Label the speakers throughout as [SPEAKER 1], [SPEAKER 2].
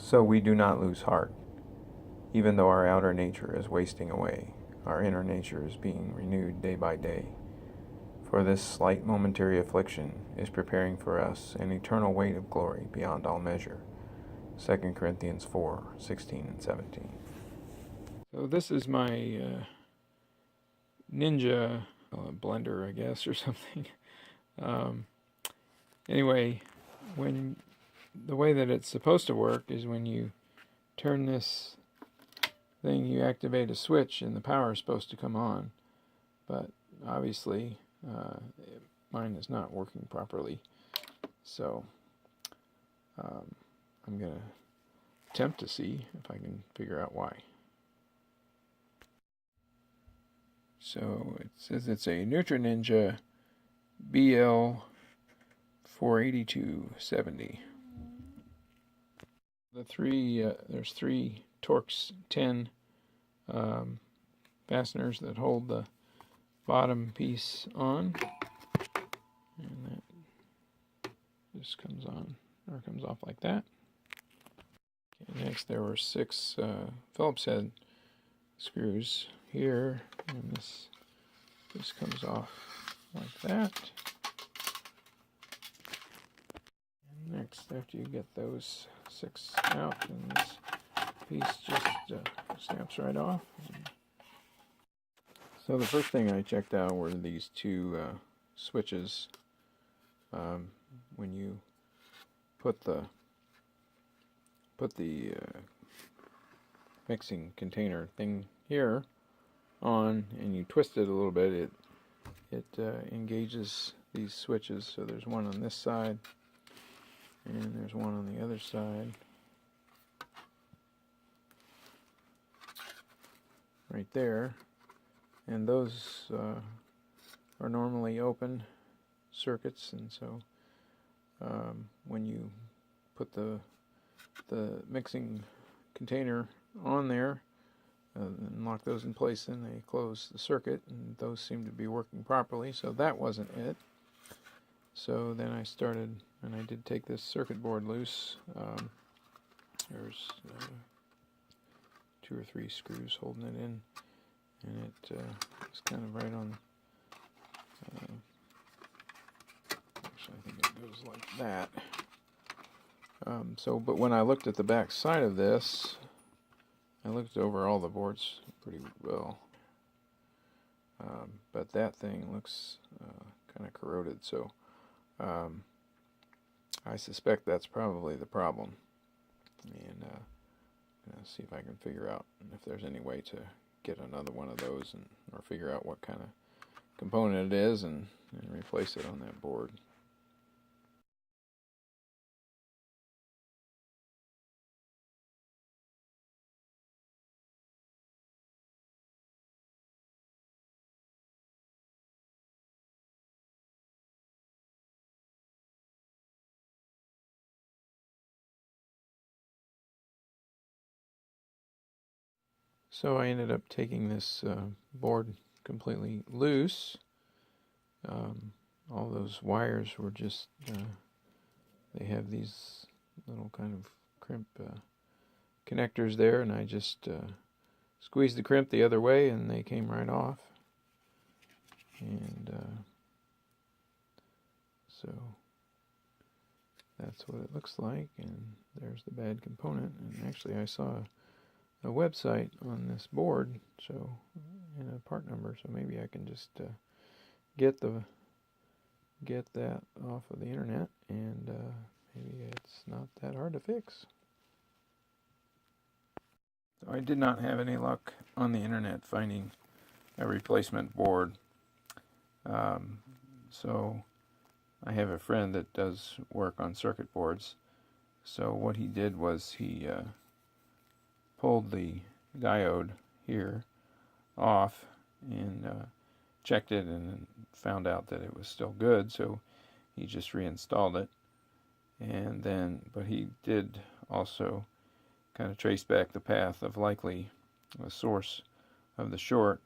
[SPEAKER 1] So we do not lose heart. Even though our outer nature is wasting away, our inner nature is being renewed day by day. For this slight momentary affliction is preparing for us an eternal weight of glory beyond all measure. 2 Corinthians 4:16 and 17. So this is my Ninja blender, I guess, or something. Anyway, the way that it's supposed to work is when you turn this thing, you activate a switch and the power is supposed to come on. But obviously, mine is not working properly. So I'm going to attempt to see if I can figure out why. So it says it's a Nutri Ninja BL 48270. There's three Torx 10 fasteners that hold the bottom piece on, and that just comes on or comes off like that. Okay, next there were 6 Phillips head screws here, and this comes off like that. And next, after you get those 6 out, then this piece just snaps right off. So the first thing I checked out were these 2 switches. When you put the mixing container thing here on and you twist it a little bit, it engages these switches. So there's one on this side and there's one on the other side right there, and those are normally open circuits, and so when you put the mixing container on there and lock those in place, then they close the circuit, and those seem to be working properly. So that wasn't it. So then I started, and I did take this circuit board loose. There's 2 or 3 screws holding it in, and it's kind of right on. Actually, I think it goes like that. But when I looked at the back side of this, I looked over all the boards pretty well. But that thing looks kind of corroded, so I suspect that's probably the problem. And I'm going to see if I can figure out if there's any way to get another one of those, or figure out what kind of component it is, and replace it on that board. So I ended up taking this board completely loose. All those wires were just, they have these little kind of crimp connectors there, and I just squeezed the crimp the other way and they came right off. And so that's what it looks like, and there's the bad component. And actually I saw a website on this board, so, and a part number, so maybe I can just get that off of the internet, and maybe it's not that hard to fix. So I did not have any luck on the internet finding a replacement board. So I have a friend that does work on circuit boards. So what he did was he pulled the diode here off and checked it, and found out that it was still good, so he just reinstalled it. And then, but he did also kind of trace back the path of likely the source of the short,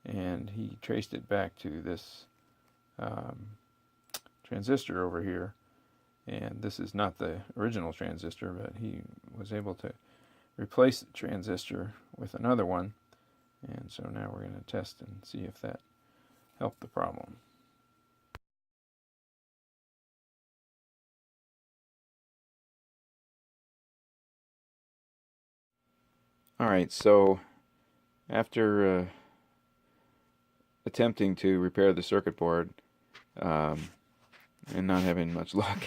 [SPEAKER 1] and he traced it back to this transistor over here, And this is not the original transistor, but he was able to replace the transistor with another one. And so now we're going to test and see if that helped the problem. Alright, so after attempting to repair the circuit board and not having much luck,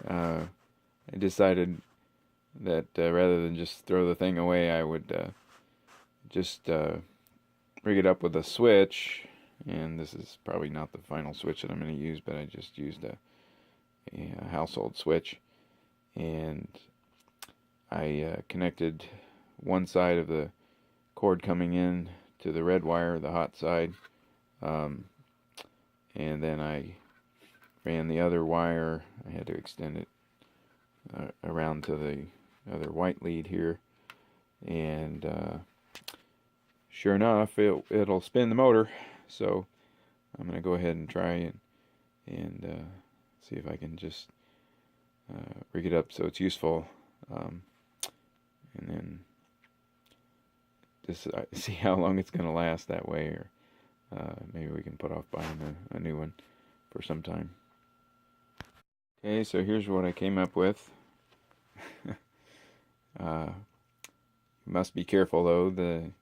[SPEAKER 1] I decided that rather than just throw the thing away, I would just rig it up with a switch. And this is probably not the final switch that I'm going to use, but I just used a household switch. And I connected one side of the cord coming in to the red wire, the hot side, and then I ran the other wire. I had to extend it around to the other white lead here, and sure enough, it'll spin the motor. So I'm going to go ahead and try it and see if I can just rig it up so it's useful, and then just see how long it's going to last that way, or maybe we can put off buying a new one for some time. Okay, so here's what I came up with. You must be careful though,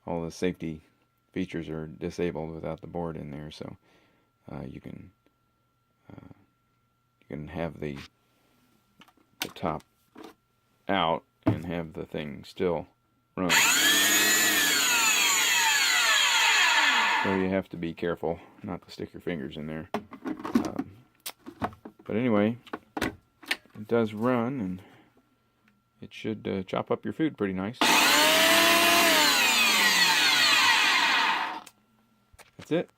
[SPEAKER 1] all the safety features are disabled without the board in there, so you can have the top out and have the thing still run. So you have to be careful not to stick your fingers in there. But anyway, it does run, and it should chop up your food pretty nice. That's it.